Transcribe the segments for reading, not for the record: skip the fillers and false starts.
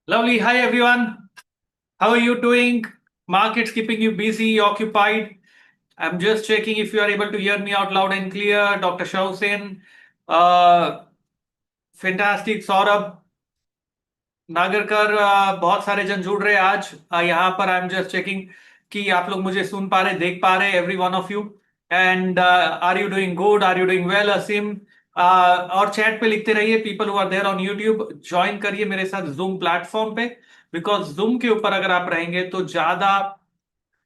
Lovely. Hi, everyone. How are you doing? Market's keeping you busy, occupied. I'm just checking if you are able to hear me out loud and clear. Dr. Shausen, uh, fantastic. Saurabh Nagarkar, बहुत सारे जन जुड़ रहे हैं आज यहाँ पर. आई am just checking कि आप लोग मुझे सुन पा रहे, देख पा रहे, every one of you. And are you doing good, are you doing well Asim? और चैट पे लिखते रहिए. People who are there on YouTube, join करिए मेरे साथ जूम प्लेटफॉर्म पे. बिकॉज जूम के ऊपर अगर आप रहेंगे तो ज्यादा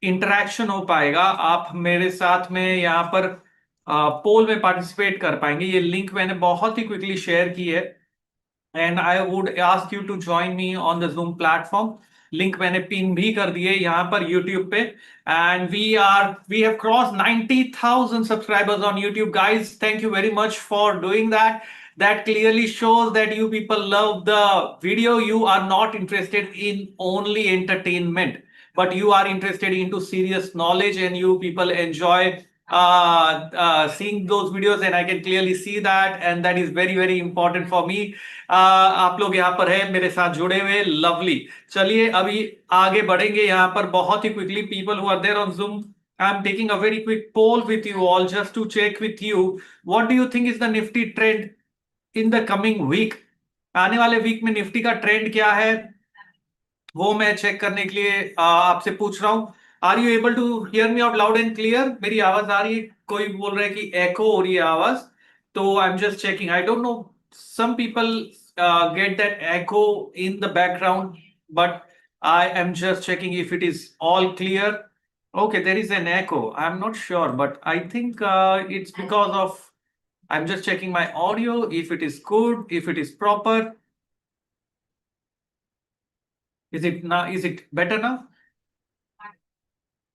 इंटरेक्शन हो पाएगा. आप मेरे साथ में यहाँ पर पोल में पार्टिसिपेट कर पाएंगे. ये लिंक मैंने बहुत ही क्विकली शेयर की है. And I would ask you to join me on the Zoom platform. Link मैंने पिन भी कर दिए यहाँ पर यूट्यूब पे. And we have cross 90,000 subscribers on YouTube. Guys, thank you very much for doing that. That clearly shows that you people love the video. You are not interested in only entertainment, but you are interested into serious knowledge, and you people enjoy seeing those videos, and I can clearly see that, and that is very very important for me. आप लोग यहाँ पर है मेरे साथ जुड़े हुए. Lovely. चलिए अभी आगे बढ़ेंगे यहाँ पर बहुत ही quickly. People who are there on Zoom, I am taking a very quick poll with you all just to check with you. What do you think is the Nifty trend in the coming week? आने वाले week में Nifty का trend क्या है वो मैं check करने के लिए आपसे पूछ रहा हूं. Are you able to hear me out loud and clear? मेरी आवाज आ रही है? कोई बोल रहा है कि एको हो रही है आवाज. तो आई am just checking. I don't know, some people get that echo in the background, but I am just checking if it is all clear. Okay, there is an echo. I'm not sure, but I think it's because of, I'm just checking my audio if it is good, if it is proper. Is it now? Is it better now?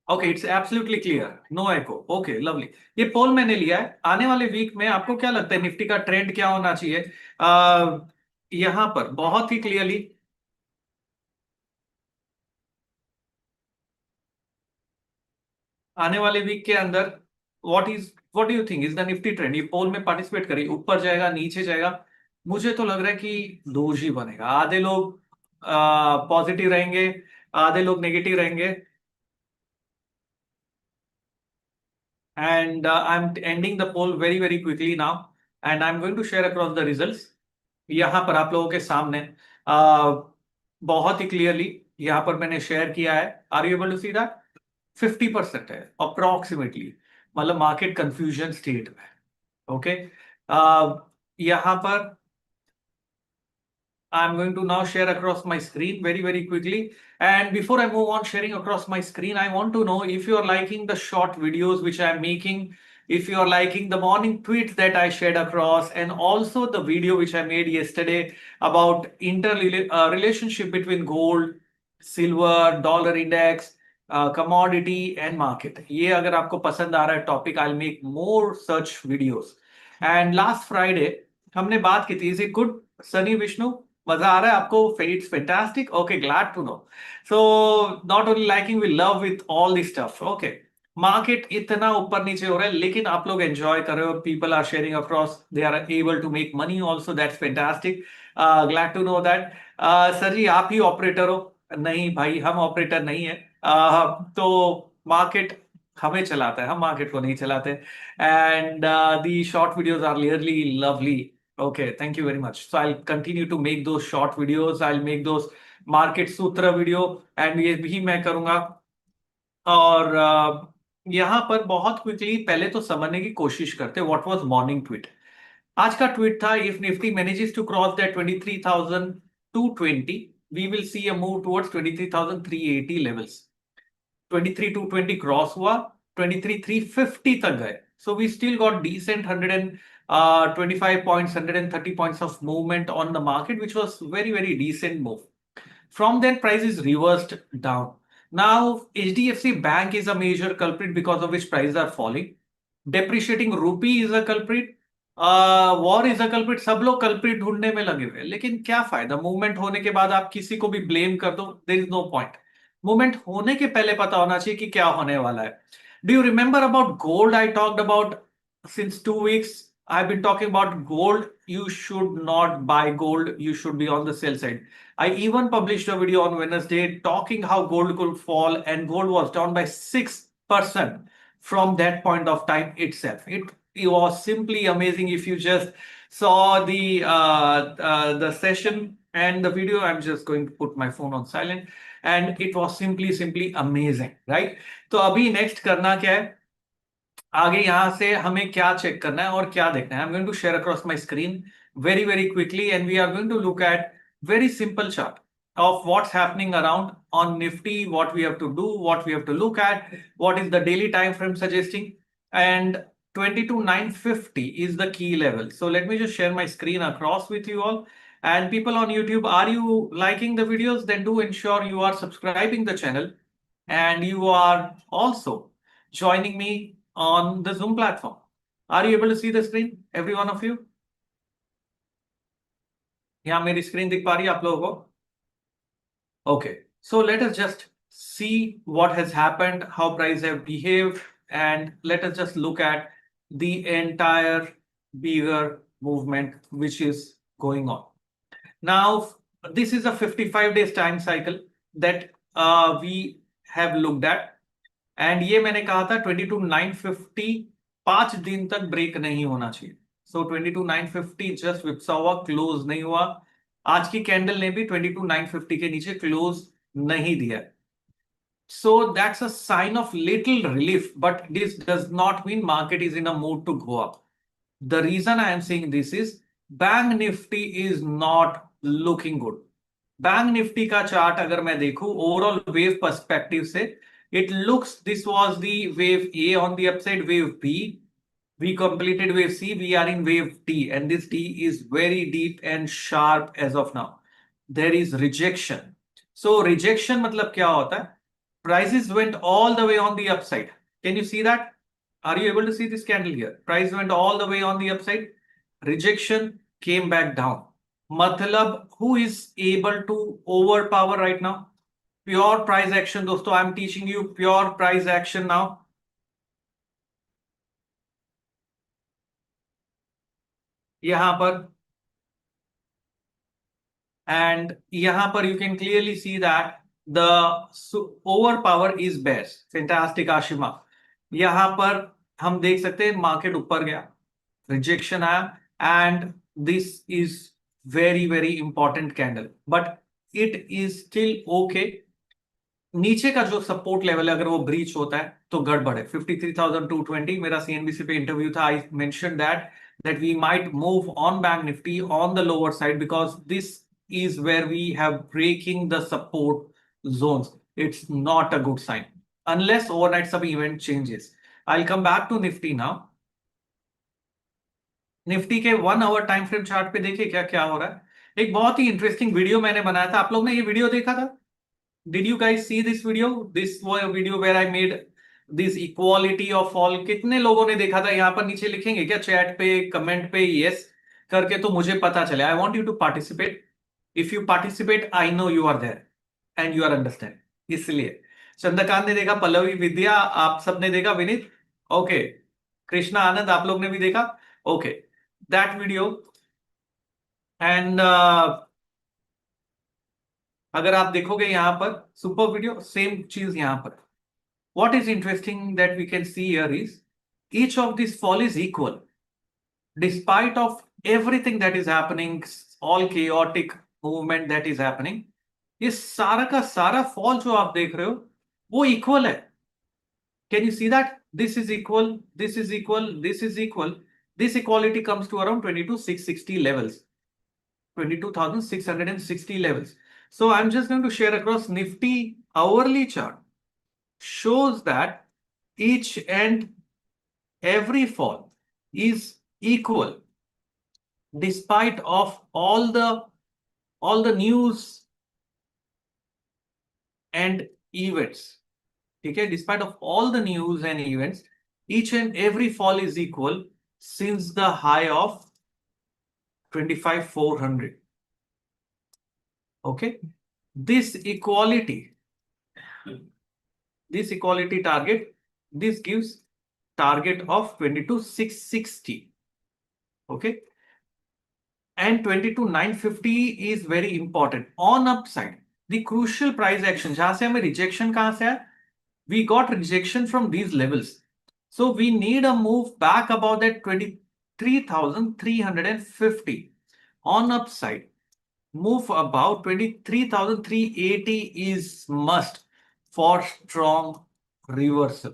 Okay, it's absolutely clear, no echo. Okay, lovely. ये poll मैंने लिया है. आने वाले week में आपको क्या लगता है निफ्टी का ट्रेंड क्या होना चाहिए? यहां पर बहुत ही क्लियरली आने वाले वीक के अंदर what do you think is the Nifty trend? ये पोल में पार्टिसिपेट करिए. ऊपर जाएगा, नीचे जाएगा? मुझे तो लग रहा है कि डोजी बनेगा. आधे लोग पॉजिटिव रहेंगे, आधे लोग नेगेटिव रहेंगे. And I'm ending the poll very very quickly now, and I'm going to share across the results. यहाँ पर आप लोगों के सामने बहुत ही क्लियरली यहाँ पर मैंने शेयर किया है. Are you able to see that? 50% है अप्रोक्सीमेटली. मतलब मार्केट कंफ्यूजन स्टेट में. ओके, यहाँ पर I'm going to now share across my screen very, very quickly. And before I move on sharing across my screen, I want to know if you are liking the short videos which I'm making, if you are liking the morning tweets that I shared across, and also the video which I made yesterday about relationship between gold, silver, dollar index, commodity and market. ये अगर आपको पसंद आ रहा है topic, I'll make more such videos. And last Friday हमने बात की थी. Is it good Sunny Vishnu? मजा आ रहा है आपको? It's fantastic. Okay, glad to know. So not only liking, we love with all this stuff. Okay, market इतना ऊपर नीचे हो रहा है लेकिन आप लोग एंजॉय कर रहे हो. People are sharing across, they are able to make money also. That's fantastic. Glad to know that. Sir ji, आप ही ऑपरेटर हो? नहीं भाई, हम ऑपरेटर नहीं है. तो मार्केट हमें चलाता है, हम मार्केट को नहीं चलाते. And the short videos are really lovely. Okay, thank you very much. So I'll continue to make those short videos. I'll make those market sutra video, and ये भी मैं करूंगा. और यहाँ पर बहुत क्विकली पहले तो समझने की कोशिश करते व्हाट वाज मॉर्निंग ट्वीट. आज का ट्वीट था, if Nifty manages to cross that 23,220 we will see a move towards 23,380 levels. 23,220 cross हुआ, 23,350 तक गए. So we still got decent 125 points, 130 points of movement on the market, which was very, very decent move. From then, prices reversed down. Now, HDFC Bank is a major culprit because of which prices are falling. Depreciating rupee is a culprit. War is a culprit. सब लोग culprit ढूंढने में लगे हुए, लेकिन क्या फायदा? Movement होने के बाद आप किसी को भी ब्लेम कर दो, there is no point. Movement होने के पहले पता होना चाहिए कि क्या होने वाला है. Do you remember about gold? I talked about since 2 weeks. I've been talking about gold. You should not buy gold. You should be on the sell side. I even published a video on Wednesday talking how gold could fall, and gold was down by 6% from that point of time itself. It was simply amazing. If you just saw the session and the video, I'm just going to put my phone on silent, and it was simply amazing, right? तो अभी next करना क्या है, आगे यहां से हमें क्या चेक करना है और क्या देखना है. I am going to share across my screen very quickly, and we are going to look at very simple chart of what's happening around on Nifty, what we have to do, what we have to look at, what is the daily time frame suggesting, and 22,950 is the key level. So let me just share my screen across with you all. And people on YouTube, are you liking the videos? Then do ensure you are subscribing the channel, and you are also joining me on the Zoom platform. Are you able to see the screen, every one of you? यहाँ मेरी screen दिख पा रही है आप लोगों को? Okay, so let us just see what has happened, how prices have behaved, and let us just look at the entire bigger movement which is going on. Now, this is a 55 days time cycle that we have looked at. And ये मैंने कहा था 22,950 5 दिन तक break नहीं होना चाहिए. सो 22,950 just विप्सा हुआ, क्लोज नहीं हुआ. आज की कैंडल ने भी 22,950 के नीचे क्लोज नहीं दिया. So that's a sign of little relief, but this does not mean market is in a mood to go up. The reason I am saying this is Bank Nifty is not looking good. Bank Nifty का chart अगर मैं देखूं overall wave perspective से, it looks this was the wave A on the upside, wave B. We completed wave C. We are in wave D, and this D is very deep and sharp as of now. There is rejection. So rejection मतलब क्या होता है? Prices went all the way on the upside. Can you see that? Are you able to see this candle here? Price went all the way on the upside. Rejection came back down. मतलब who is able to overpower right now? Pure price action दोस्तों. I am teaching you pure price action now. यहां पर, and यहां पर you can clearly see that the overpower is best. Fantastic Ashima. यहां पर हम देख सकते हैं मार्केट ऊपर गया, रिजेक्शन आया, and this is very important candle, but it is still okay. नीचे का जो सपोर्ट लेवल है अगर वो ब्रीच होता है तो गड़बड़ है. 53,220 मेरा सीएनबीसी पे इंटरव्यू था. I mention that we might move on Bank Nifty on the lower side because this is where we have breaking the support zones. It's not a good sign unless overnight some event changes. I'll come back to Nifty now. Nifty के 1 our time frame chart पे देखिए क्या क्या हो रहा है. एक बहुत ही इंटरेस्टिंग वीडियो मैंने बनाया था. आप लोग ने ये वीडियो देखा था? Did you guys see this video? This was a video where I made this equality of all. कितने लोगों ने देखा था? यहाँ पर नीचे लिखेंगे क्या चैट पे, कमेंट पे यस करके, तो मुझे पता चले. I want you to participate. If you participate I know you are there and you are understand. इसलिए चंद्रकांत ने देखा, पल्लवी, विद्या, आप सब ने देखा, विनीत, ओके, कृष्णा, आनंद, आप लोग ने भी देखा. Okay, that video. एंड अगर आप देखोगे यहां पर सुपर वीडियो, सेम चीज यहां पर. What is interesting that we can see here is each of these fall is equal. Despite of everything that is happening, all chaotic movement that is happening, ये सारा का सारा फॉल जो आप देख रहे हो वो इक्वल है. Can you see that? This is equal, this is equal, this is equal. This equality comes to around 22,660 levels. 22,660 levels. So I'm just going to share across Nifty hourly chart. Shows that each and every fall is equal despite of all the news and events. Okay, despite of all the news and events, each and every fall is equal since the high of 25,400. Okay, this equality target, this gives target of 22,660. Okay. And 22,950 is very important. On upside, the crucial price action, जहां से हमें rejection कहां से है? We got rejection from these levels. So we need a move back above that 23,350. On upside, move about 23,380 is must for strong reversal.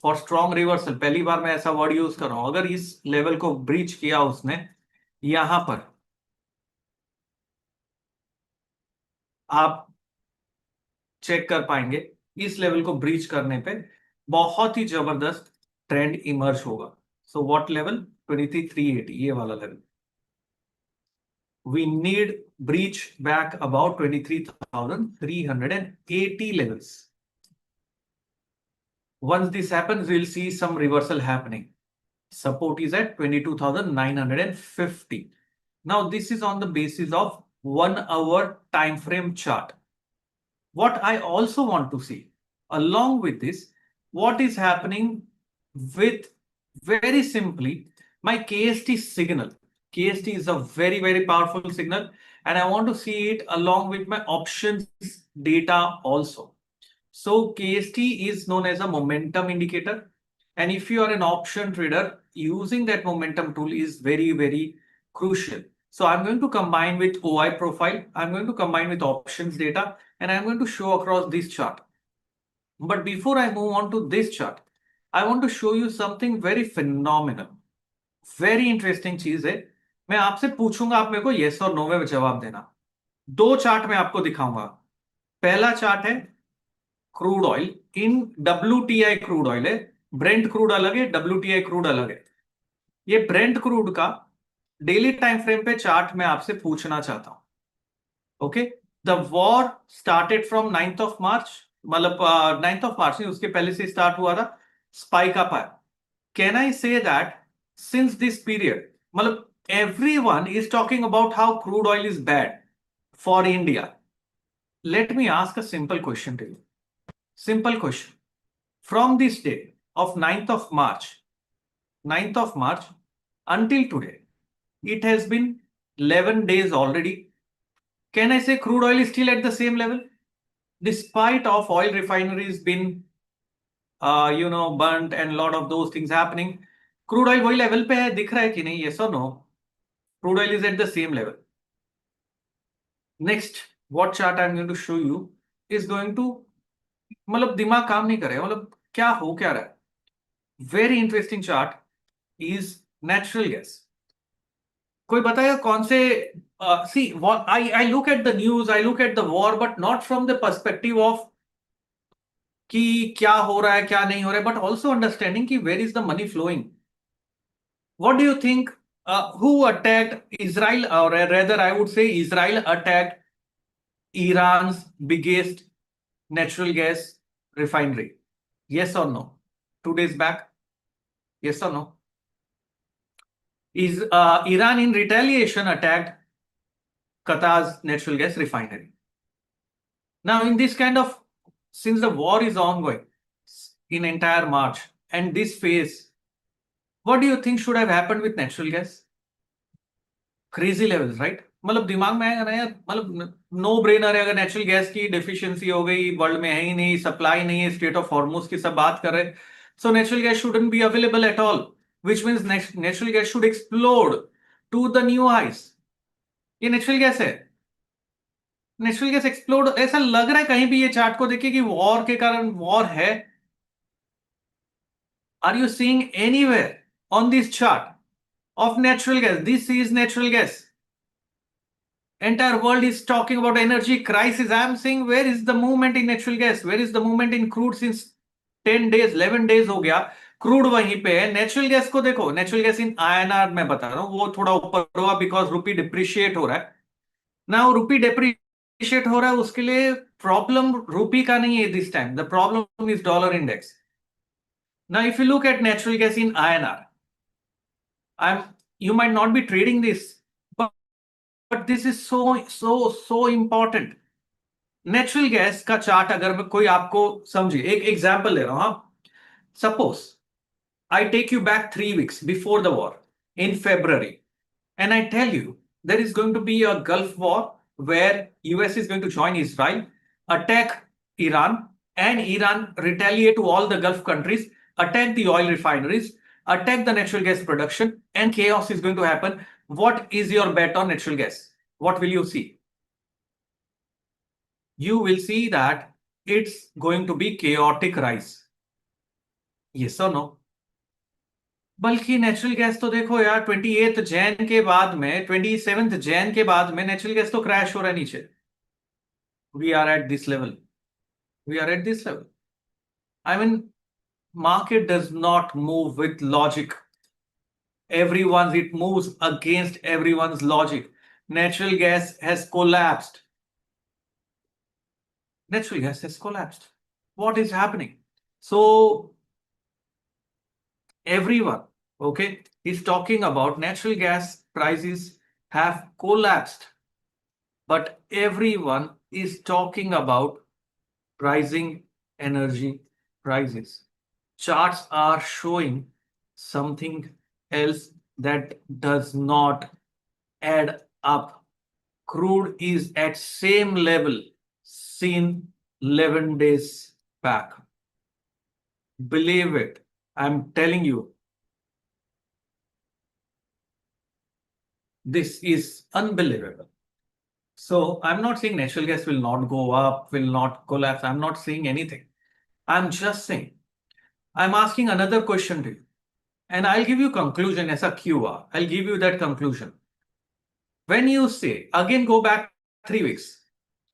For strong reversal, पहली बार मैं ऐसा word use कर रहा हूं, अगर इस लेवल को ब्रीच किया उसने, यहां पर आप चेक कर पाएंगे, इस लेवल को ब्रीच करने पे बहुत ही जबरदस्त ट्रेंड इमर्ज होगा. So what level? 23,380, ये वाला level. We need breach back about 23,380 levels. Once this happens, we'll see some reversal happening. Support is at 22,950. Now this is on the basis of 1 hour time frame chart. What I also want to see along with this, what is happening with, very simply, my KST signal. KST is a very, very powerful signal, and I want to see it along with my options data also. So KST is known as a momentum indicator, and if you are an option trader, using that momentum tool is very, very crucial. So I'm going to combine with OI profile, I'm going to combine with options data, and I'm going to show across this chart. But before I move on to this chart, I want to show you something very phenomenal. Very interesting चीज है. मैं आपसे पूछूंगा, आप मेरे को yes और no में जवाब देना. दो चार्ट मैं आपको दिखाऊंगा. पहला चार्ट है crude oil in WTI crude oil है. ब्रेंट क्रूड अलग है, WTI क्रूड अलग है. ये ब्रेंट क्रूड का डेली टाइम फ्रेम पे चार्ट मैं आपसे पूछना चाहता हूं. Okay, the war started from 9th of March, मतलब 9th ऑफ मार्च नहीं, उसके पहले से स्टार्ट हुआ था. स्पाइक अप है. Can I say that since this period, मतलब everyone is talking about how crude oil is bad for India. Let me ask a simple question to you. Simple question. From this day of 9th of March, 9th of March until today, it has been 11 days already. Can I say crude oil is still at the same level? Despite of oil refineries been, burnt and lot of those things happening, crude oil वही level पे है, दिख रहा है कि नहीं? Yes or no? Crude oil is at the same level. Next, what chart I'm going to show you is going to, मतलब दिमाग काम नहीं करेगा, मतलब क्या हो क्या रहा है. Very interesting chart is natural gas. कोई बताएगा कौन से? See, what I look at the news, I look at the war, but not from the perspective of कि क्या हो रहा है क्या नहीं हो रहा है, but also understanding कि where is the money flowing. What do you think? Who attacked Israel, or rather I would say Israel attacked Iran's biggest natural gas refinery? Yes or no? 2 days back? Yes or no? Is Iran in retaliation attacked Qatar's natural gas refinery? Now, in this kind of, since the war is ongoing in entire March and this phase, what do you think should have happened with natural gas? Crazy levels, right? मतलब दिमाग में आएगा ना यार, मतलब no brainer है. अगर natural gas की डेफिशिएंसी हो गई, वर्ल्ड में है ही नहीं, सप्लाई नहीं है, स्टेट ऑफ हॉर्मुज की सब बात कर रहे हैं, so natural gas shouldn't be available at all, which means natural gas should explode to the new highs. ये नेचुरल गैस है. नेचुरल गैस एक्सप्लोड, ऐसा लग रहा है कहीं भी ये चार्ट को देखिए कि वॉर के कारण वॉर है. Are you seeing anywhere on this chart of natural gas? This is natural gas. Entire world is talking about energy crisis. I am saying, where is the movement in natural gas? Where is the movement in crude? Since 10 days, 11 days हो गया, crude वहीं पे है. Natural gas को देखो, natural gas in INR मैं बता रहा हूं, वो थोड़ा ऊपर हुआ बिकॉज रुपी डिप्रिशिएट हो रहा है. ना रुपी डिप्रिशिएट हो रहा है, उसके लिए प्रॉब्लम रुपी का नहीं है this time. The problem is dollar index. Now if you look at natural gas in INR, you might not be trading this, but this is so important. Natural gas का chart अगर मैं कोई आपको समझे, एक एग्जांपल ले रहा हूं. हाँ, suppose I take you back 3 weeks before the war. in February. And I tell you, there is going to be a Gulf War where US is going to join Israel, attack Iran, and Iran retaliate to all the Gulf countries, attack the oil refineries, attack the natural gas production, and chaos is going to happen. What is your bet on natural gas? What will you see? You will see that it's going to be chaotic rise. Yes or no? बल्कि natural gas तो देखो यार 28 जैन के बाद में 27 जैन के बाद में नेचुरल गैस तो क्रैश हो रहा है नीचे. We are at this level. We are at this level. I mean, market does not move with logic. It moves against everyone's logic. Natural gas has collapsed. Natural gas has collapsed. What is happening? So everyone, okay, is talking about natural gas prices have collapsed, but everyone is talking about rising energy prices. Charts are showing something else that does not add up. Crude is at same level seen 11 days back. Believe it. I'm telling you, this is unbelievable. So I'm not saying natural gas will not go up, will not collapse. I'm not saying anything. I'm just saying, I'm asking another question to you. And I'll give you conclusion as a QR. I'll give you that conclusion. When you say, again go back 3 weeks,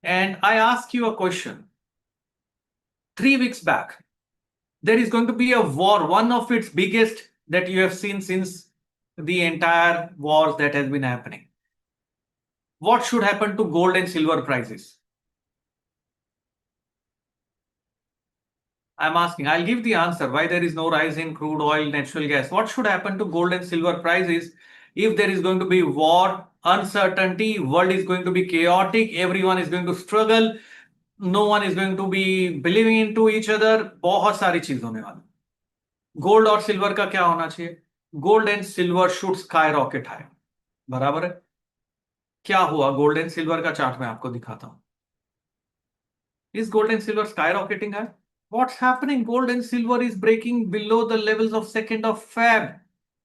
and I ask you a question. 3 weeks back, there is going to be a war, one of its biggest that you have seen since the entire wars that has been happening. What should happen to gold and silver prices? I'm asking, I'll give the answer why there is no rise in crude oil, natural gas. What should happen to gold and silver prices if there is going to be war, uncertainty, world is going to be chaotic, everyone is going to struggle, no one is going to be believing into each other, बहुत सारी चीज होने वाली. Gold और silver का क्या होना चाहिए? Gold and silver should sky rocket high. बराबर है. क्या हुआ? गोल्ड एंड सिल्वर का चार्ट मैं आपको दिखाता हूं. Is gold and silver skyrocketing high? What's happening? Gold and silver is breaking below the levels of 2nd of Feb.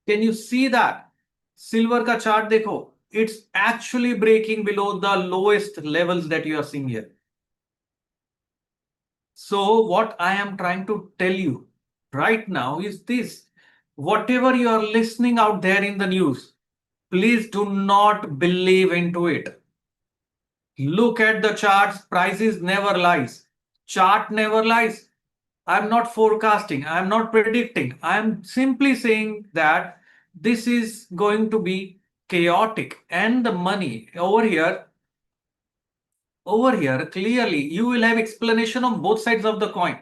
Can you see that? Silver ka chart dekho. It's actually breaking below the lowest levels that you are seeing here. So what I am trying to tell you right now is this. Whatever you are listening out there in the news, please do not believe into it. Look at the charts. Prices never lies. Chart never lies. I'm not forecasting. I'm not predicting. I'm simply saying that this is going to be chaotic. And the money over here, clearly, you will have explanation on both sides of the coin.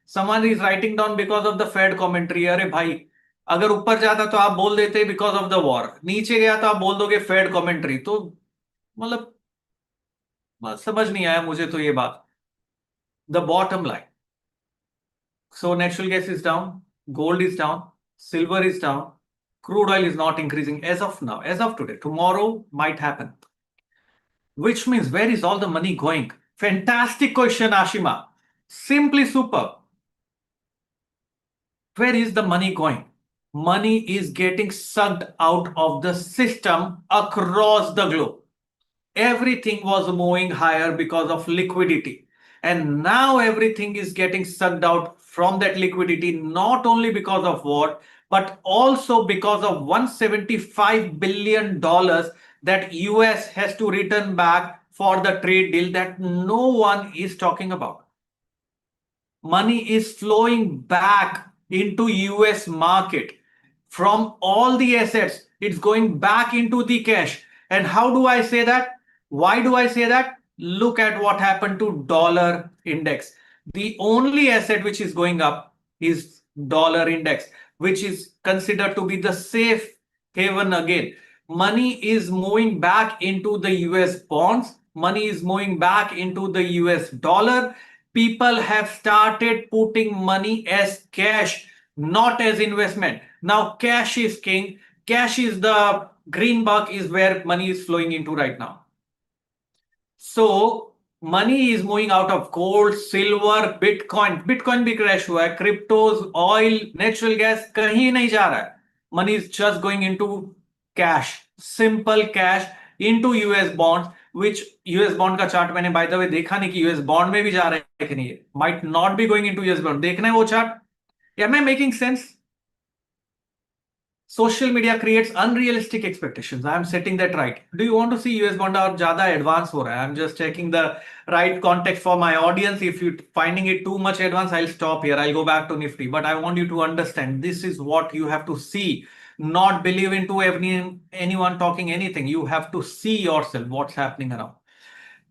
Someone is writing down because of the Fed commentary. अरे भाई, अगर ऊपर जाता तो आप बोल देते because of the war. नीचे गया तो आप बोल दोगे Fed commentary. तो मतलब समझ नहीं आया मुझे तो ये बात. The bottom line. So natural gas is down, gold is down, silver is down, crude oil is not increasing as of now, as of today. Tomorrow might happen. Which means where is all the money going? Fantastic question, Ashima. Simply superb. Where is the money going? Money is getting sucked out of the system across the globe. Everything was moving higher because of liquidity. And now everything is getting sucked out from that liquidity, not only because of war, but also because of $175 billion that US has to return back for the trade deal that no one is talking about. Money is flowing back into US market from all the assets. It's going back into the cash. And how do I say that? Why do I say that? Look at what happened to dollar index. The only asset which is going up is dollar index, which is considered to be the safe haven again. Money is moving back into the US bonds. Money is moving back into the US dollar. People have started putting money as cash, not as investment. Now cash is king. cash is the green bug is where money is flowing into right now. So money is moving out of gold, silver, bitcoin. Bitcoin भी crash हुआ है, cryptos, oil, natural gas कहीं नहीं जा रहा है. Money is just going into cash, simple cash into US bonds, which US bond का chart मैंने by the way देखा नहीं कि US bond में भी जा रहा है कि नहीं. Might not be going into US bond. देखना है वो chart. Am I making sense? Social media creates unrealistic expectations. I am setting that right. Do you want to see US bond और ज्यादा advance हो रहा है? I'm just checking the right context for my audience. If you're finding it too much advanced, I'll stop here. I'll go back to Nifty. But I want you to understand this is what you have to see. Not believe into anyone talking anything. You have to see yourself what's happening around.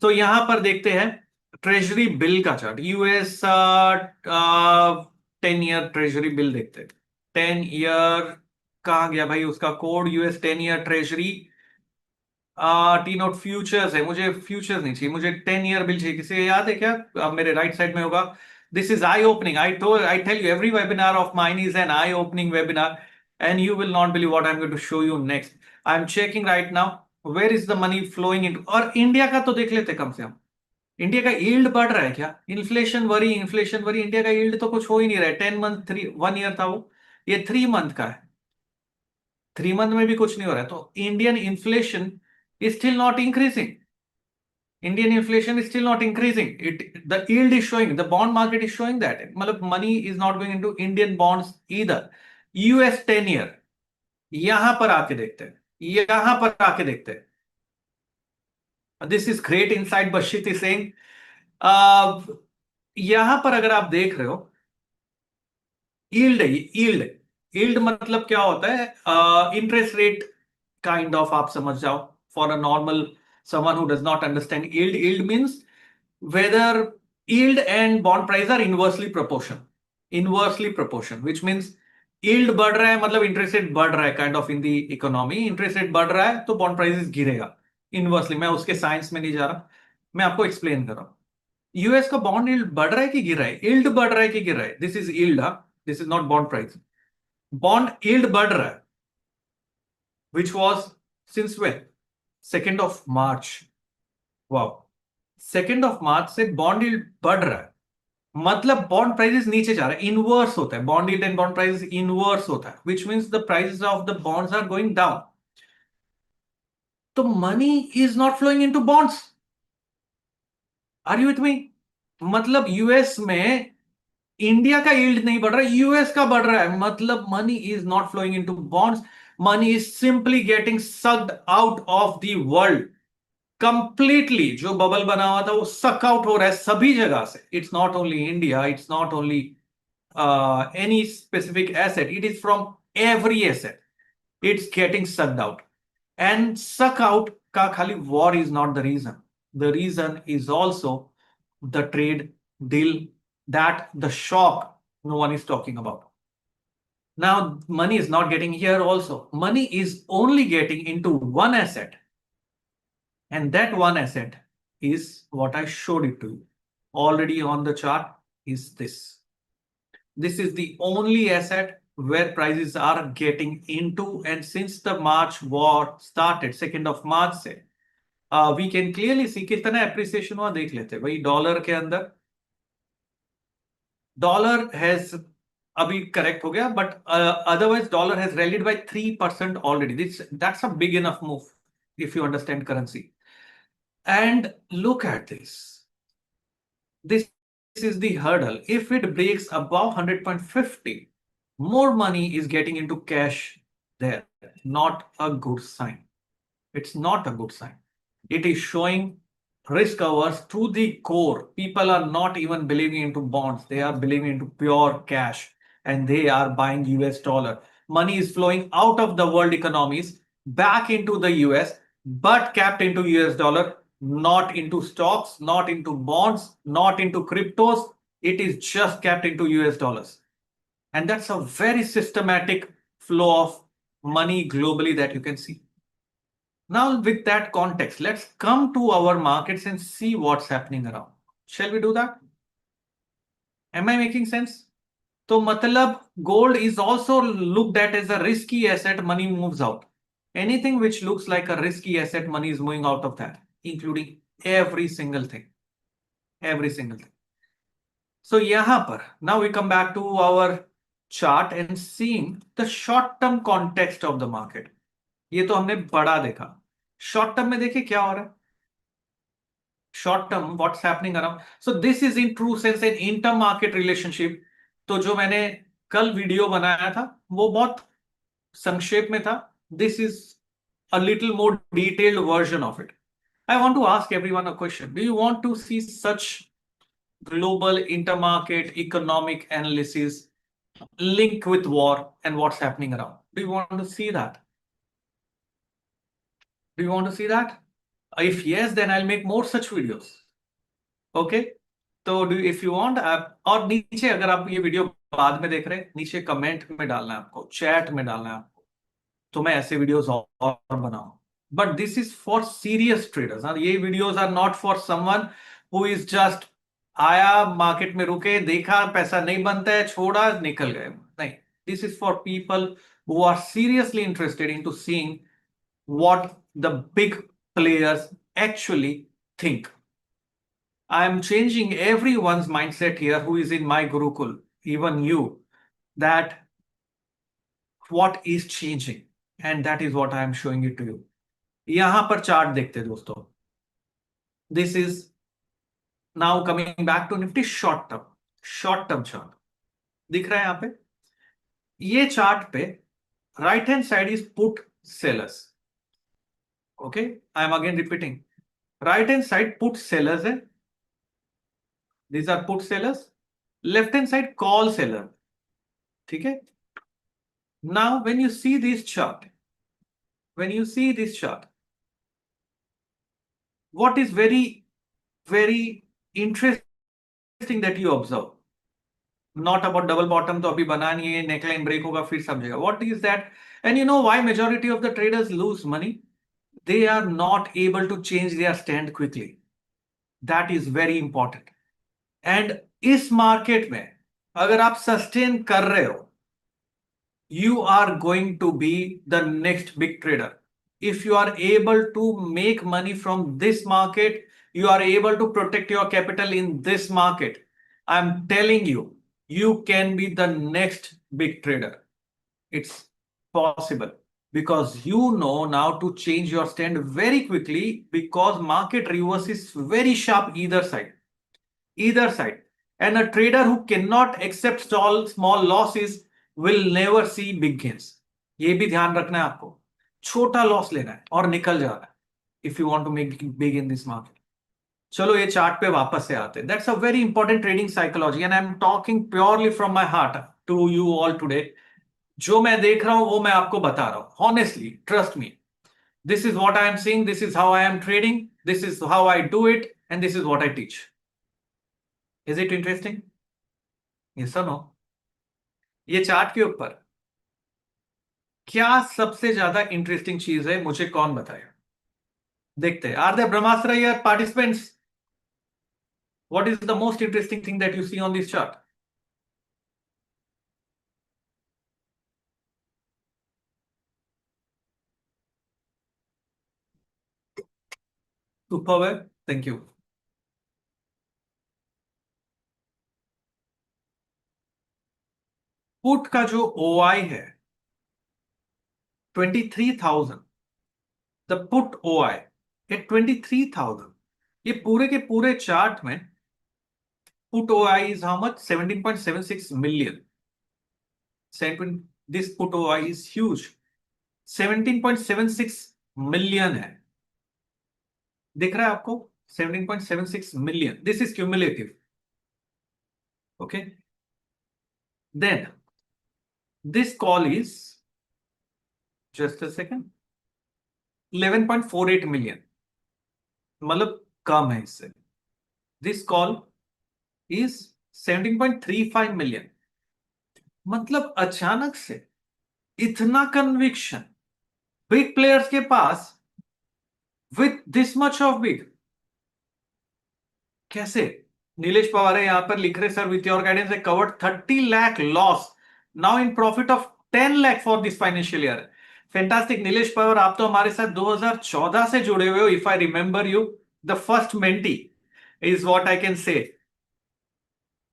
तो यहां पर देखते हैं treasury bill का chart. US 10 year treasury bill देखते हैं. 10 year कहां गया भाई उसका code? US 10 year treasury T note futures है. मुझे फ्यूचर्स नहीं चाहिए, मुझे 10 ईयर बिल चाहिए. किसी को याद है क्या? अब मेरे राइट साइड में होगा. This is eye opening. I tell you every webinar of mine is an eye opening webinar and you will not believe what I am going to show you next. I am checking right now where is the money flowing into. और India का तो देख लेते कम से कम. India का yield बढ़ रहा है क्या? इन्फ्लेशन वरी इंडिया का यील्ड तो कुछ हो ही नहीं रहा है. 10 मंथ 1 ईयर था वो, ये 3 मंथ का है. 3 मंथ में भी कुछ नहीं हो रहा है. तो Indian inflation is still not increasing. Indian inflation is still not increasing. The yield is showing, the bond market is showing that. मतलब money is not going into Indian bonds either. US 10 year यहां पर आके देखते हैं. This is great insight. Bashit is saying यहां पर अगर आप देख रहे हो यील्ड मतलब क्या होता है? इंटरेस्ट रेट काइंड ऑफ, आप समझ जाओ. For a normal someone who does not understand yield means whether yield and bond price are inversely proportion, which means yield बढ़ रहा है मतलब इंटरेस्ट रेट बढ़ रहा है. Kind of in the economy interest rate बढ़ रहा है तो बॉन्ड प्राइसेस गिरेगा इनवर्सली. मैं उसके साइंस में नहीं जा रहा, मैं आपको एक्सप्लेन कर रहा हूं. यूएस का बॉन्ड यील्ड बढ़ रहा है कि गिर रहा है? यील्ड बढ़ रहा है कि गिर रहा है? This is yield, this is not bond price. Bond yield बढ़ रहा है, which was since when? 2nd of March. Wow, 2nd of March से बॉन्ड यील्ड बढ़ रहा है मतलब बॉन्ड प्राइसेस नीचे जा रहा है. इनवर्स होता है bond yield and bond prices, inverse होता है, which means the prices of the bonds are going down. तो money is not flowing into bonds. Are you with me? मतलब यूएस में इंडिया का यील्ड नहीं बढ़ रहा है, यूएस का बढ़ रहा है. मतलब money is not flowing into bonds. Money is simply getting sucked out of the world completely. जो बबल बना हुआ था वो सक आउट हो रहा है सभी जगह से. It's not only India, it's not only any specific asset, it is from every asset. It's getting sucked out. And suck out का खाली war is not the reason. The reason is also the trade deal, that the shock no one is talking about. Now money is not getting here also. Money is only getting into one asset, and that one asset is what I showed it to you already on the chart. Is this is the only asset where prices are getting into, and since the March war started 2nd of March से we can clearly see कितना appreciation हुआ. देख लेते भाई dollar के अंदर. Dollar has अभी correct हो गया, but otherwise dollar has rallied by 3% already. That's a big enough move if you understand currency. And look at this. This is the hurdle. If it breaks above 100.50, more money is getting into cash there. Not a good sign. It's not a good sign. It is showing risk averse to the core. People are not even believing into bonds. They are believing into pure cash and they are buying US dollar. Money is flowing out of the world economies back into the US, but capped into US dollar, not into stocks, not into bonds, not into cryptos. It is just capped into US dollars. And that's a very systematic flow of money globally that you can see. Now, with that context, let's come to our markets and see what's happening around. Shall we do that? Am I making sense? तो मतलब gold is also looked at as a risky asset, money moves out. Anything which looks like a risky asset, money is moving out of that, including every single thing. Every single thing. So यहाँ पर now we come back to our chart and seeing the short term context of the market. ये तो हमने बड़ा देखा. Short term में देखिए क्या हो रहा है. Short term what's happening around. So this is in true sense an inter market relationship. तो जो मैंने कल वीडियो बनाया था वो बहुत संक्षेप में था. This is a little more detailed version of it. I want to ask everyone a question. Do you want to see such global intermarket economic analysis link with war and what's happening around? Do you want to see that? Do you want to see that? If yes, then I'll make more such videos. Okay? तो if you want आप, और नीचे अगर आप ये video बाद में देख रहे हैं, नीचे कमेंट में डालना है आपको, चैट में डालना है आपको, तो मैं ऐसे वीडियोस और बनाऊं. But this is for serious traders. ये videos are not for someone who is just आया मार्केट में, रुके, देखा पैसा नहीं बनता है, छोड़ा, निकल गए. नहीं, this is for people who are seriously interested in to seeing what the big players actually think. I am changing everyone's mindset here who is in my Gurukul, even you, that what is changing, and that is what I am showing it to you. यहां पर chart देखते हैं दोस्तों. This is now coming back to Nifty short term chart. दिख रहा है यहां पे. ये चार्ट पे right hand side is put sellers. Okay, I am again repeating. Right hand side put sellers है. These are put sellers. Left hand side call seller. ठीक है. Now when you see this chart, what is very interesting that you observe, not about double bottom, तो अभी बना नहीं है, neckline break होगा फिर समझेगा. What is that? And you know why majority of the traders lose money? They are not able to change their stand quickly. That is very important. And इस market में अगर आप सस्टेन कर रहे हो, you are going to be the next big trader. If you are able to make money from this market, you are able to protect your capital in this market, I'm telling you, you can be the next big trader. It's possible because you know now to change your stand very quickly, because market reverses very sharp either side. And a trader who cannot accept small losses will never see big gains. ये भी ध्यान रखना है आपको. छोटा loss लेना है और निकल जाना है if you want to make big in this market. चलो ये चार्ट पे वापस से आते हैं. That's a very important trading psychology and I'm talking purely from my heart to you all today. जो मैं देख रहा हूं वो मैं आपको बता रहा हूं. Honestly, trust me. This is what I am seeing. This is how I am trading. This is how I do it. And this is what I teach. Is it interesting? Yes or no? ये chart के ऊपर क्या सबसे ज्यादा interesting चीज है, मुझे कौन बताएगा? देखते हैं. Are there Brahmastra here participants? What is the most interesting thing that you see on this chart? Super है. Thank you. पुट का जो ओआई है 23,000. The put OI at 23,000. ये पूरे के पूरे चार्ट में put OI is how much? 17.76 million. This put OI is huge. 17.76 million है. दिख रहा है आपको? 17.76 million. This is cumulative. Okay. Then this call is, just a second, 11.48 million. मतलब कम है इससे. This call is 17.35 million. मतलब अचानक से इतना कन्विक्शन बिग प्लेयर्स के पास with this much of big. कैसे? नीलेश पवार है यहाँ पर लिख रहे, sir with your guidance I covered 30 lakh loss, now in profit of 10 lakh for this financial year. Fantastic Nilesh Pawar, आप तो हमारे साथ 2014 से जुड़े हुए हो, if I remember you, the first mentee is what I can say.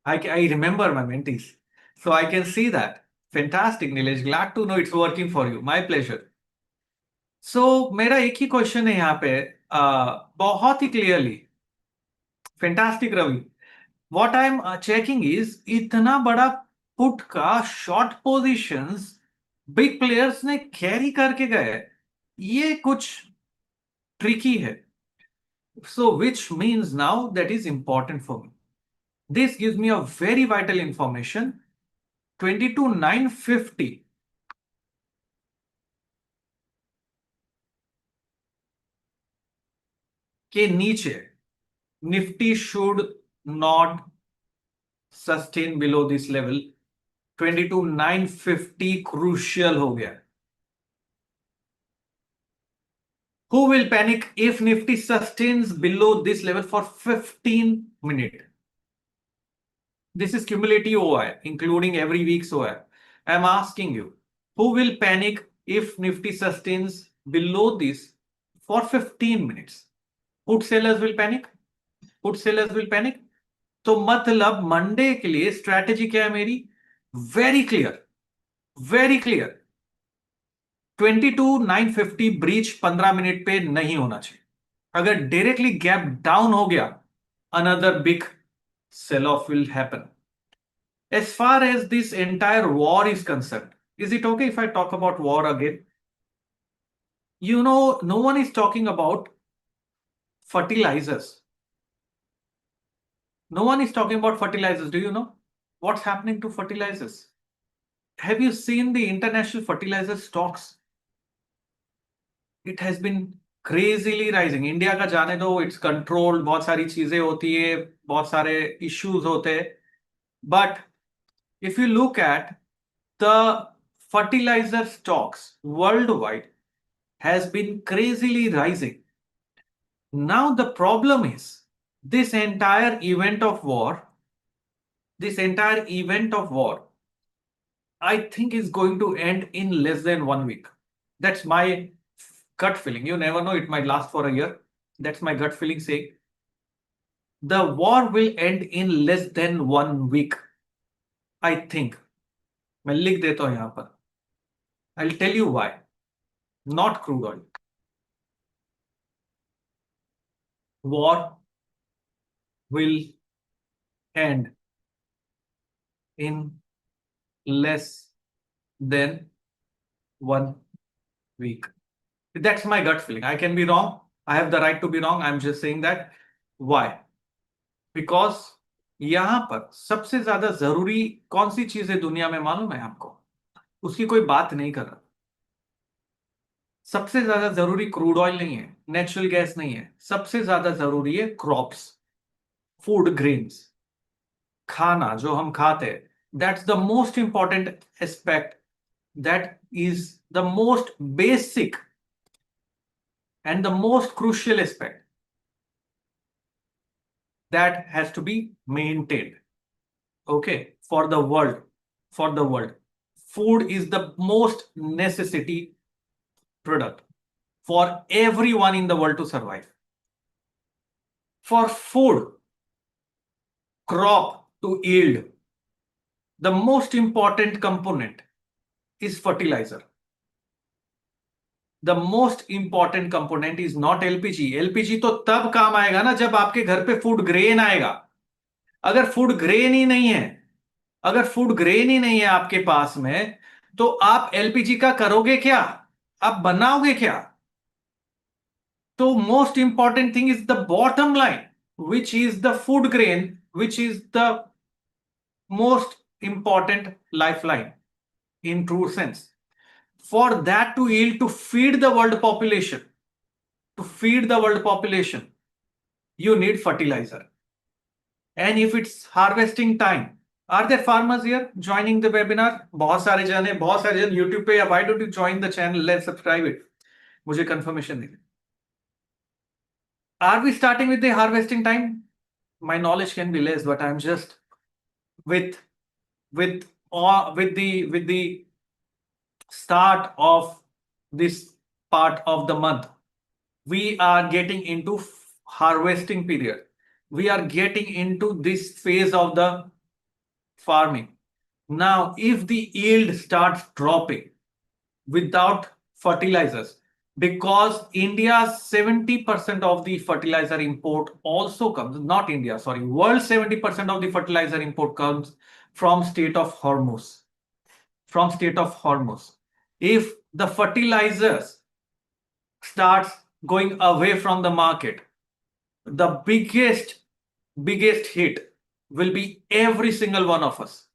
I remember my mentees. So I can see that. Fantastic, Nilesh. Glad to know it's working for you. My pleasure. So मेरा एक ही question है यहाँ पे, बहुत ही clearly. Fantastic Ravi, what I am checking is इतना बड़ा put का शॉर्ट पोजीशंस बिग प्लेयर्स ने कैरी करके गए, ये कुछ ट्रिकी है। So which means now that is important for me, this gives me a very vital information. 22,950 के नीचे Nifty should not sustain below this level. 22,950 crucial हो गया। Who will panic if Nifty sustains below this level for 15 minutes? This is cumulative OI, including every week's OI. I'm asking you, who will panic if Nifty sustains below this for 15 minutes? Put sellers will panic. Put sellers will panic. तो मतलब Monday के लिए strategy क्या है मेरी? Very clear, very clear. 22,950 breach 15 minute पे नहीं होना चाहिए। अगर डायरेक्टली गैप डाउन हो गया, another big sell off will happen. As far as this entire war is concerned, is it okay if I talk about war again? You know, no one is talking about fertilizers. No one is talking about fertilizers. Do you know what's happening to fertilizers? Have you seen the international fertilizer stocks? It has been crazily rising. India का जाने दो, it's controlled, बहुत सारी चीजें होती है, बहुत सारे इश्यूज होते हैं, but if you look at the fertilizer stocks worldwide has been crazily rising. Now the problem is this entire event of war, I think is going to end in less than 1 week. That's my gut feeling. You never know, it might last for a year. That's my gut feeling saying the war will end in less than 1 week. I think. मैं लिख देता हूं यहां पर. I'll tell you why. Not crude oil. War will end in less than 1 week. That's my gut feeling. I can be wrong. I have the right to be wrong. I'm just saying that. Why? Because यहां पर सबसे ज्यादा जरूरी कौन सी चीज है दुनिया में मालूम है आपको? उसकी कोई बात नहीं कर रहा। सबसे ज्यादा जरूरी क्रूड ऑयल नहीं है, नेचुरल गैस नहीं है, सबसे ज्यादा जरूरी है क्रॉप्स, फूड ग्रेन्स, खाना जो हम खाते हैं। That's the most important aspect, that is the most basic and the most crucial aspect that has to be maintained, okay, for the world. Food is the most necessity product for everyone in the world to survive. For food crop to yield, the most important component is fertilizer. The most important component is not LPG. LPG तो तब काम आएगा ना जब आपके घर पे food grain आएगा। अगर फूड ग्रेन ही नहीं है, आपके पास में, तो आप एलपीजी का करोगे क्या? आप बनाओगे क्या? तो most important thing is the bottom line, which is the food grain, which is the most important life line in true sense. For that to yield, to feed the world population, you need fertilizer. And if it's harvesting time, are there farmers here joining the webinar? बहुत सारे जन YouTube पे, why don't you join the channel? Let's subscribe it. मुझे confirmation they. Are we starting with the harvesting time? my knowledge can be less, but I'm just with with the start of this part of the month, we are getting into harvesting period. We are getting into this phase of the farming. Now, if the yield starts dropping without fertilizers, because India's 70% of the fertilizer import also comes, not India, sorry, world 70% of the fertilizer import comes from state of Hormuz, from state of Hormuz. If the fertilizers starts going away from the market, the biggest hit will be every single one of us,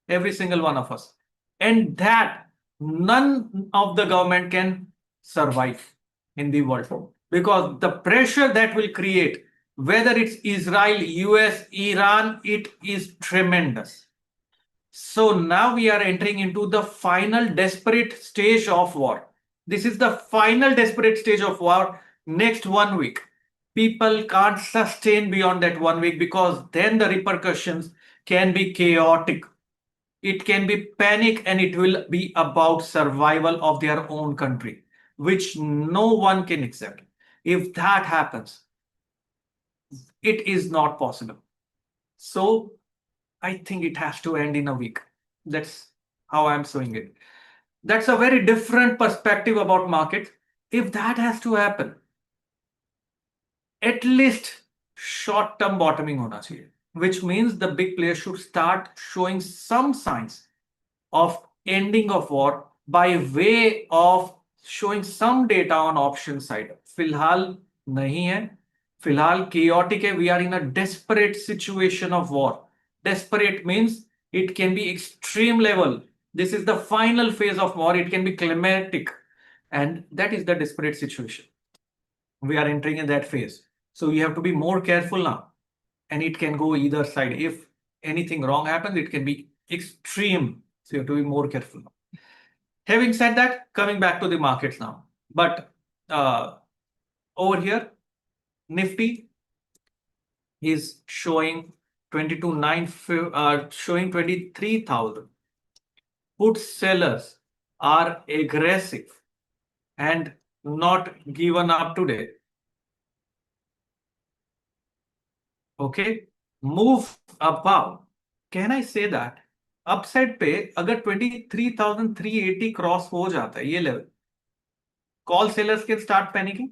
every single one of us, and that none of the government can survive in the world, because the pressure that will create, whether it's Israel, US, Iran, it is tremendous. So now we are entering into the final desperate stage of war. This is the final desperate stage of war. Next 1 week, people can't sustain beyond that 1 week, because then the repercussions can be chaotic. It can be panic, and it will be about survival of their own country, which no one can accept. If that happens, it is not possible. So I think it has to end in a week. That's how I'm seeing it. That's a very different perspective about markets. If that has to happen, at least short-term bottoming hona chahiye, which means the big players should start showing some signs of ending of war by way of showing some data on option side. फिलहाल नहीं है, फिलहाल chaotic है. We are in a desperate situation of war. Desperate means it can be extreme level. This is the final phase of war. It can be climatic, and that is the desperate situation. We are entering in that phase. So we have to be more careful now, and it can go either side. If anything wrong happens, it can be extreme. So you have to be more careful. Having said that, coming back to the markets now. But over here, Nifty is showing 23,000. Put sellers are aggressive and not given up today. Okay, move above. Can I say that? Upside पे अगर 23,380 cross हो जाता है ये level, call sellers can start panicking.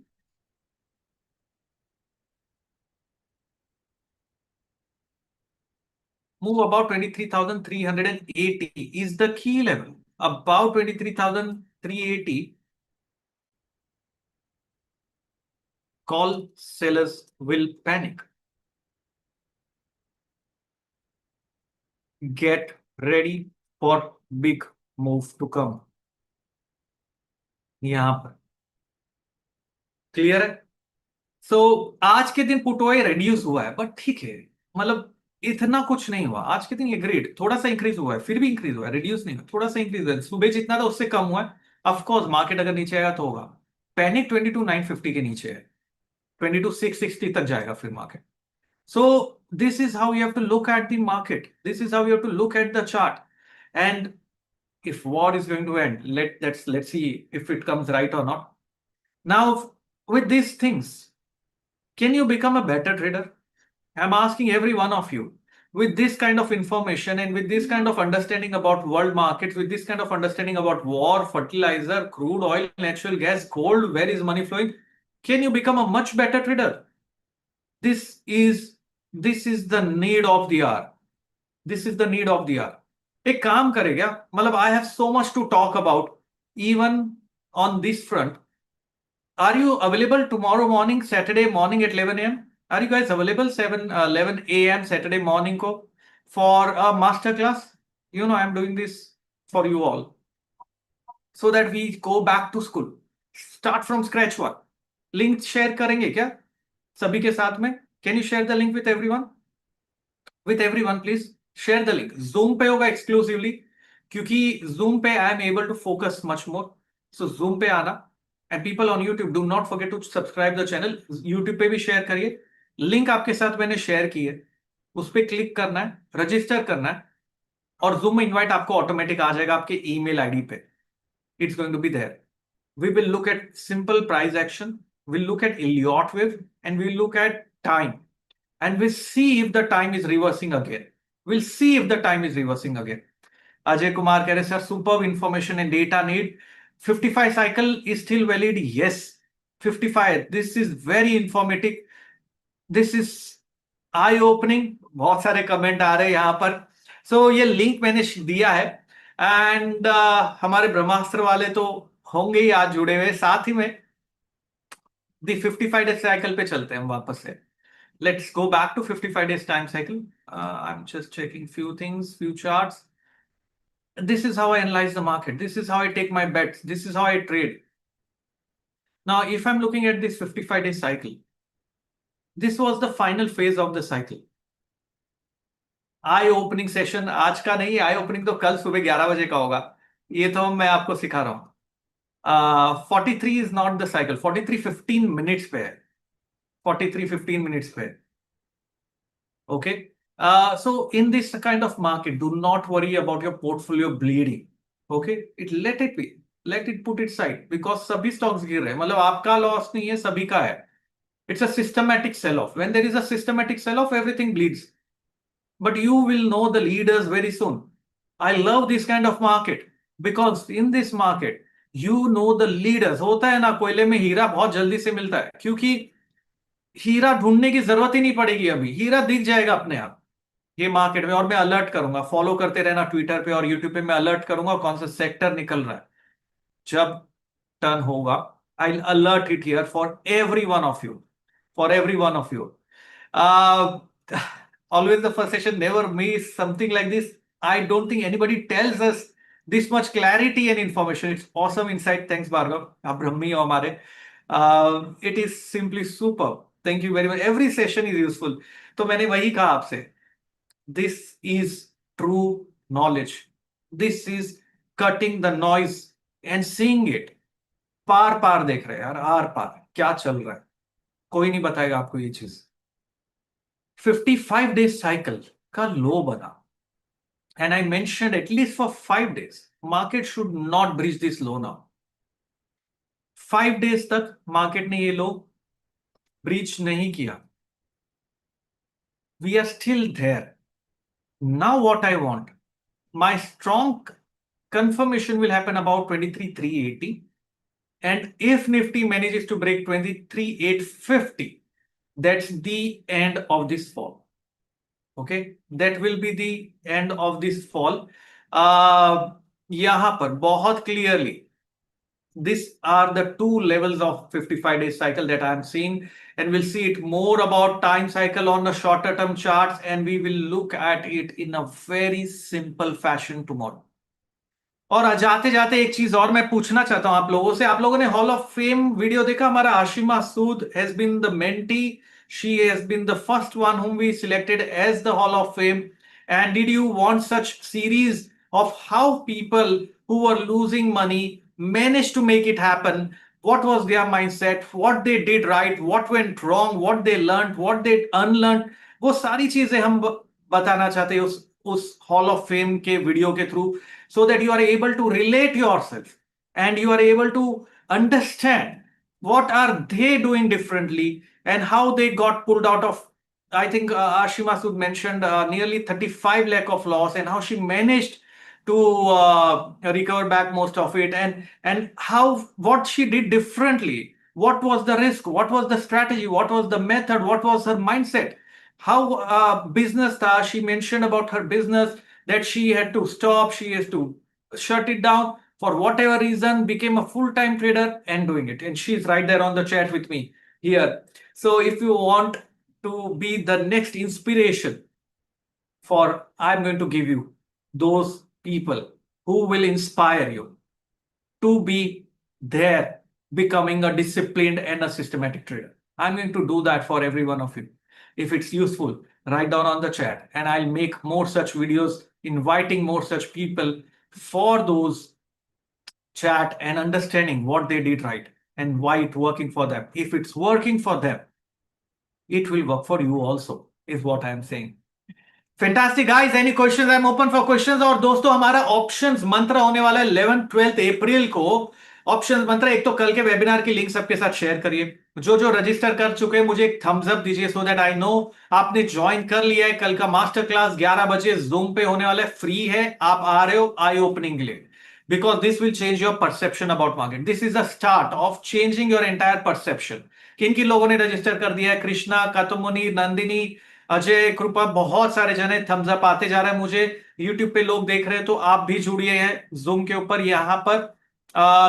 Move about 23,380 is the key level. About 23,380, call sellers will panic. Get ready for big move to come. यहां पर clear है. सो आज के दिन पुटोए रिड्यूस हुआ है, बट ठीक है, मतलब इतना कुछ नहीं हुआ आज के दिन. ये ग्रेड थोड़ा सा इंक्रीज हुआ है, फिर भी इंक्रीज हुआ है, रिड्यूस नहीं हुआ, थोड़ा सा इंक्रीज हुआ है. सुबह जितना था उससे कम हुआ है. ऑफकोर्स मार्केट अगर नीचे आएगा तो होगा. पैनिक 22,950 के नीचे है, 22,660 तक जाएगा फिर market. So this is how you have to look at the market. This is how you have to look at the chart. And if war is going to end, let's see if it comes right or not. Now, with these things, can you become a better trader? I'm asking every one of you. With this kind of information and with this kind of understanding about world markets, with this kind of understanding about war, fertilizer, crude oil, natural gas, gold, where is money flowing, can you become a much better trader? This is the need of the hour. This is the need of the hour. एक काम करेगा, मतलब I have so much to talk about even on this front. Are you available tomorrow morning, Saturday morning at 11 a.m.? Are you guys available 11 a.m. Saturday morning ko for a master class? You know, I'm doing this for you all so that we go back to school. Start from scratch one. Link share करेंगे क्या सभी के साथ में? Can you share the link with everyone? With everyone, please share the link. Zoom पे होगा exclusively, क्योंकि Zoom पे I am able to focus much more. So Zoom पे आना. And people on YouTube, do not forget to subscribe the channel. YouTube पे भी share करिए. Link आपके साथ मैंने शेयर की है, उस पर क्लिक करना है, रजिस्टर करना है, और जूम इनवाइट आपको ऑटोमेटिक आ जाएगा आपके ईमेल आईडी पे. It's going to be there. We will look at simple price action, we'll look at Elliott wave, and we'll look at time. And we'll see if the time is reversing again. We'll see if the time is reversing again. Ajay Kumar कह रहे sir, superb information and data need. 55 cycle is still valid. Yes, 55. This is very informative. This is eye opening. बहुत सारे comment आ रहे हैं यहाँ पर. So ये link मैंने दिया है. एंड हमारे ब्रह्मास्त्र वाले तो होंगे ही आज जुड़े हुए. साथ ही में दी 55 डेज साइकिल पे चलते हैं हम वापस से. Let's go back to 55 days time cycle. I am just checking few things, few charts. This is how I analyze the market. This is how I take my bets. This is how I trade. Now, if I'm looking at this 55 day cycle, this was the final phase of the cycle. I opening session आज का नहीं, आई opening तो कल सुबह 11 बजे का होगा. ये तो मैं आपको सिखा रहा हूं. 43 is not the cycle. 43 15 minutes पे है. 43 15 मिनट्स पे है. Okay. So in this kind of market, do not worry about your portfolio bleeding. Okay, let it be, let it put it side, because सभी stocks गिर रहे हैं. मतलब आपका लॉस नहीं है, सभी का है. It's a systematic sell off. When there is a systematic sell off, everything bleeds. But you will know the leaders very soon. I love this kind of market because in this market you know the leaders. होता है ना, कोयले में हीरा बहुत जल्दी से मिलता है, क्योंकि हीरा ढूंढने की जरूरत ही नहीं पड़ेगी. अभी हीरा दिख जाएगा अपने आप ये मार्केट में. और मैं अलर्ट करूंगा, फॉलो करते रहना ट्विटर पे और यूट्यूब पे. मैं अलर्ट करूंगा कौन सा सेक्टर निकल रहा है. जब टर्न होगा, I alert it here for every one of you. For every one of you. Always the first session, never miss something like this. I don't think anybody tells us this much clarity and information. It's awesome insight. Thanks, Bhargav. आप ब्रह्मी हो हमारे. It is simply super. Thank you very much. Every session is useful. तो मैंने वही कहा आपसे. This is true knowledge. This is cutting the noise and seeing it. पार पार देख रहे हैं यार, आर पार क्या चल रहा है. कोई नहीं बताएगा आपको ये चीज. 55 days cycle का लो बना, and I mentioned at least for 5 days market should not breach this low now. 5 days तक मार्केट ने ये लो ब्रीच नहीं किया. We are still there. Now what I want, my strong confirmation will happen about 23,380, and if Nifty manages to break 23,850, that's the end of this fall. Okay, that will be the end of this fall. यहां पर बहुत clearly, these are the two levels of 55 day cycle that I am seeing, and we'll see it more about time cycle on the shorter term charts, and we will look at it in a very simple fashion tomorrow. और जाते जाते एक चीज और मैं पूछना चाहता हूं आप लोगों से. आप लोगों ने हॉल ऑफ फेम वीडियो देखा? हमारा Ashima Sood has been the mentee. She has been the first one whom we selected as the hall of fame. And did you want such series of how people who were losing money managed to make it happen? What was their mindset, what they did right, what went wrong, what they learned, what they unlearned? वो सारी चीजें हम बताना चाहते हैं उस hall of fame के video के through, so that you are able to relate yourself and you are able to understand what are they doing differently and how they got pulled out of, I think Ashima Sood mentioned nearly 35 lakh of loss, and how she managed to recover back most of it, and how what she did differently, what was the risk, what was the strategy, what was the method, what was her mindset, how business she mentioned about her business that she had to stop, she has to shut it down for whatever reason, became a full-time trader and doing it. And she's right there on the chat with me here. So if you want to be the next inspiration for, I'm going to give you those people who will inspire you to be there, becoming a disciplined and a systematic trader. I'm going to do that for every one of you. If it's useful, write down on the chat, and I'll make more such videos, inviting more such people for those chat and understanding what they did right and why it's working for them. If it's working for them, it will work for you also, is what I am saying. Fantastic guys, any questions? I'm open for questions. और दोस्तों हमारा options मंत्र होने वाला है 11-12 अप्रैल को। Options मंत्र, एक तो कल के वेबिनार की लिंक सबके साथ शेयर करिए। जो जो रजिस्टर कर चुके हैं मुझे एक थम्स अप दीजिए, सो दैट आई नो आपने ज्वाइन कर लिया है। कल का मास्टर क्लास 11 बजे जूम पे होने वाला है, फ्री है, आप आ रहे हो आई ओपनिंग के लिए, because this will change your perception about market. This is the start of changing your entire perception. किन किन लोगों ने रजिस्टर कर दिया है? कृष्णा, कतमुनि, नंदिनी, अजय, कृपा, बहुत सारे जन है। थम्स अप आते जा रहा है मुझे। यूट्यूब पे लोग देख रहे हैं तो आप भी जुड़िए हैं जूम के ऊपर यहां पर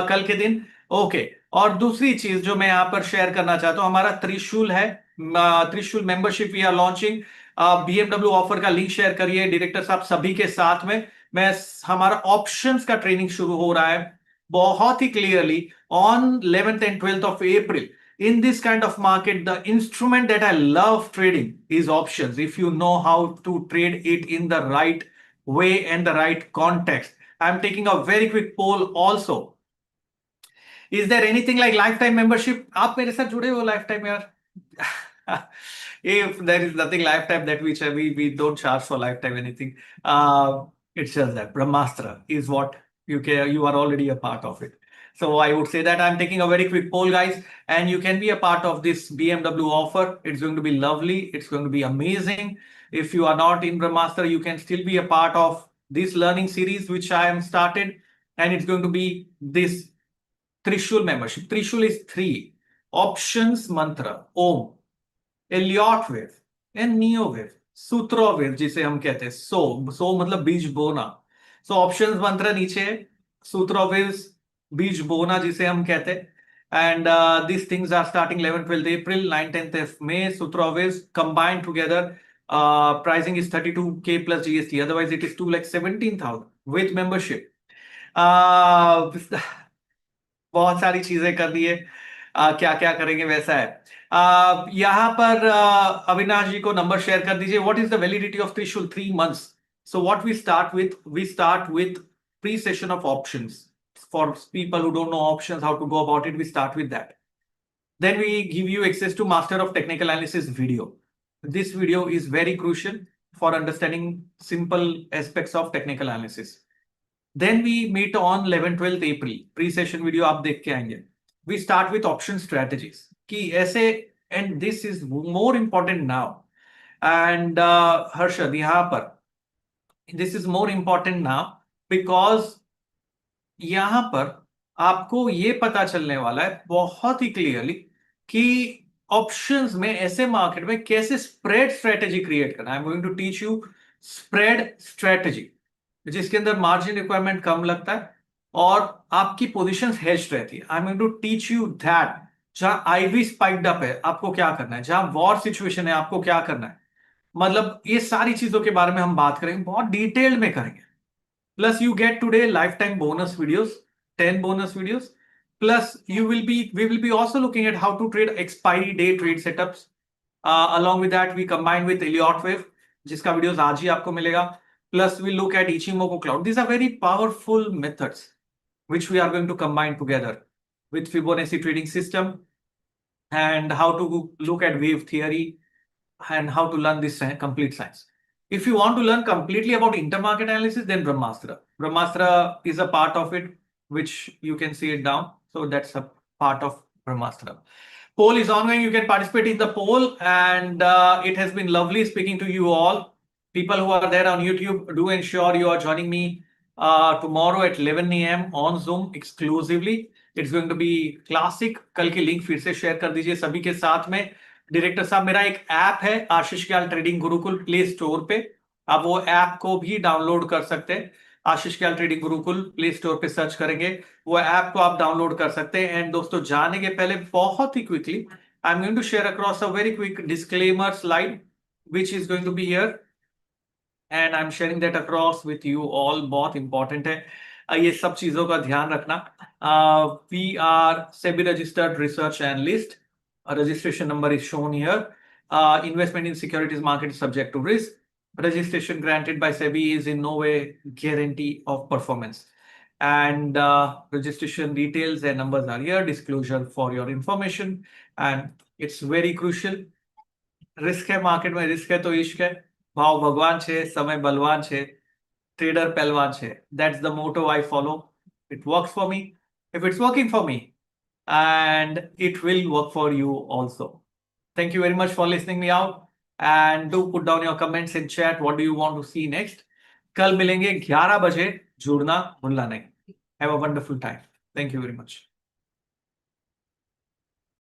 कल के दिन। ओके, और दूसरी चीज जो मैं यहां पर शेयर करना चाहता हूं, हमारा त्रिशूल है, Trishul membership we are launching. BMW offer का लिंक शेयर करिए डायरेक्टर साहब सभी के साथ में। मैं हमारा ऑप्शंस का ट्रेनिंग शुरू हो रहा है बहुत ही clearly on 11th and 12th of April. In this kind of market, the instrument that I love trading is options. If you know how to trade it in the right way and the right context. I'm taking a very quick poll also. Is there anything like lifetime membership? आप मेरे साथ जुड़े हो lifetime यार? If there is nothing lifetime that we don't charge for lifetime anything. It's just that Brahmastra is what you are already a part of it. So I would say that I'm taking a very quick poll, guys, and you can be a part of this BMW offer. It's going to be lovely. It's going to be amazing. If you are not in Brahmastra, you can still be a part of this learning series, which I am started, and it's going to be this Trishul membership. Trishul is 3 options mantra, Om, Elliott wave and neo wave, सूत्रो wave जिसे हम कहते हैं। सो मतलब बीज बोना। So options मंत्र नीचे, सूत्रो वेव्स, बीज बोना जिसे हम कहते हैं। And this things are starting 11-12 April, 9-10 May. सूत्रो waves combined together, pricing is 32K plus GST, otherwise it is 2,17,000 with membership. बहुत सारी चीजें कर दी है, क्या क्या करेंगे वैसा है। यहां पर अविनाश जी को नंबर शेयर कर दीजिए। What is the validity of Trishul? 3 months. So what we start with pre session of options for people who don't know options, how to go about it. We start with that, then we give you access to master of technical analysis video. This video is very crucial for understanding simple aspects of technical analysis. Then we meet on 11-12 April, pre-session video आप देख के आएंगे। We start with option strategies कि ऐसे, and this is more important now. And Harshad यहाँ पर, this is more important now because यहां पर आपको ये पता चलने वाला है बहुत ही क्लियरली कि ऑप्शंस में ऐसे मार्केट में कैसे स्प्रेड स्ट्रेटेजी क्रिएट करना है। I am going to teach you spread strategy, जिसके अंदर मार्जिन रिक्वायरमेंट कम लगता है और आपकी पोजीशंस हेज्ड रहती है। I am going to teach you that जहां आईवी स्पाइक्ड अप है आपको क्या करना है, जहां वॉर सिचुएशन है आपको क्या करना है। मतलब ये सारी चीजों के बारे में हम बात करेंगे, बहुत डिटेल में करेंगे। Plus you get today lifetime bonus videos, 10 bonus videos. Plus we will be also looking at how to trade expiry day trade setups. Along with that, we combine with Elliott Wave, जिसका videos आज ही आपको मिलेगा. Plus we look at Ichimoku Cloud. These are very powerful methods which we are going to combine together with Fibonacci trading system and how to look at wave theory and how to learn this complete science. If you want to learn completely about intermarket analysis, then Brahmastra. Brahmastra is a part of it, which you can see it down. So that's a part of Brahmastra. Poll is ongoing. You can participate in the poll, and it has been lovely speaking to you all. People who are there on YouTube, do ensure you are joining me tomorrow at 11 a.m. on Zoom exclusively. It's going to be classic. कल की link फिर से share कर दीजिए सभी के साथ में। डायरेक्टर साहब, मेरा एक ऐप है आशीष क्याल ट्रेडिंग गुरुकुल प्ले स्टोर पे, आप वो ऐप को भी डाउनलोड कर सकते हैं। आशीष क्याल ट्रेडिंग गुरुकुल प्ले स्टोर पे सर्च करेंगे, वो ऐप को आप डाउनलोड कर सकते हैं। एंड दोस्तों, जाने के पहले बहुत ही quickly I am going to share across a very quick disclaimer slide which is going to be here and I am sharing that across with you all. बहुत इंपॉर्टेंट है ये सब चीजों का ध्यान रखना। We are SEBI registered research analyst. Registration number is shown here. Investment in securities market is subject to risk. Registration granted by SEBI is in no way guarantee of performance. And registration details and numbers are here. Disclosure for your information, and it's very crucial. Risk है market में, risk है तो इश्क है, भाव भगवान छे, समय बलवान छे, ट्रेडर पहलवान छे. That's the motto I follow. It works for me. If it's working for me, and it will work for you also. Thank you very much for listening me out, and do put down your comments in chat. What do you want to see next? कल मिलेंगे 11 बजे, जुड़ना भूलना नहीं. Have a wonderful time. Thank you very much.